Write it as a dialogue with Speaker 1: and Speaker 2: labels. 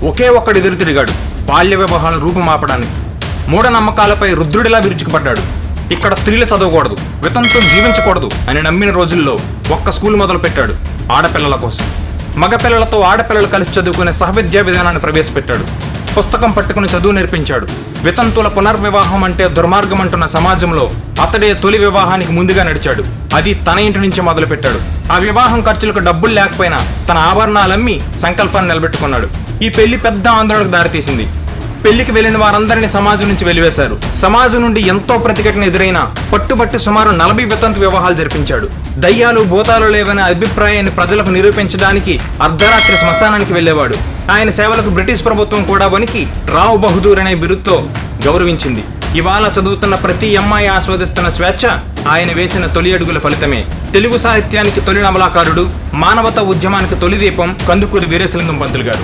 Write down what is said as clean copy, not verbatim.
Speaker 1: ఒకే ఒక్కడు ఎదురు తిరిగాడు బాల్య వివాహాలను రూపుమాపడానికి. మూఢనమ్మకాలపై రుద్రుడిలా విరుచుకుపడ్డాడు. ఇక్కడ స్త్రీలు చదవకూడదు, వితంతులు జీవించకూడదు అని నమ్మిన రోజుల్లో ఒక్క స్కూల్ మొదలు పెట్టాడు ఆడపిల్లల కోసం. మగపిల్లలతో ఆడపిల్లలు కలిసి చదువుకునే సహవిద్యా విధానాన్ని ప్రవేశపెట్టాడు. పుస్తకం పట్టుకుని చదువు నేర్పించాడు. వితంతుల పునర్వివాహం అంటే దుర్మార్గం అంటున్న సమాజంలో అతడే తొలి వివాహానికి ముందుగా నడిచాడు. అది తన ఇంటి నుంచి మొదలుపెట్టాడు. ఆ వివాహం ఖర్చులకు డబ్బులు లేకపోయినా తన ఆభరణాలమ్మి సంకల్పాన్ని నిలబెట్టుకున్నాడు. ఈ పెళ్లి పెద్ద ఆందోళనకు దారితీసింది. పెళ్లికి వెళ్లిన వారందరినీ సమాజం నుంచి వెలివేశారు. సమాజం నుండి ఎంతో ప్రతిఘటన ఎదురైనా పట్టుబట్టి సుమారు 40 వితంతు వివాహాలు జరిపించాడు. దయ్యాలు భూతాలు లేవనే అభిప్రాయాన్ని ప్రజలకు నిరూపించడానికి అర్ధరాత్రి శ్మశానానికి వెళ్లేవాడు. ఆయన సేవలకు బ్రిటిష్ ప్రభుత్వం కూడా వనికి రావ్ బహదూర్ అనే బిరుదుతో గౌరవించింది. ఇవాళ చదువుతున్న ప్రతి అమ్మాయి ఆస్వాదిస్తున్న స్వేచ్ఛ ఆయన వేసిన తొలి అడుగుల ఫలితమే. తెలుగు సాహిత్యానికి తొలి నవలాకారుడు, మానవతా ఉద్యమానికి తొలి దీపం కందుకూరి వీరేశలింగం పంతులు గారు.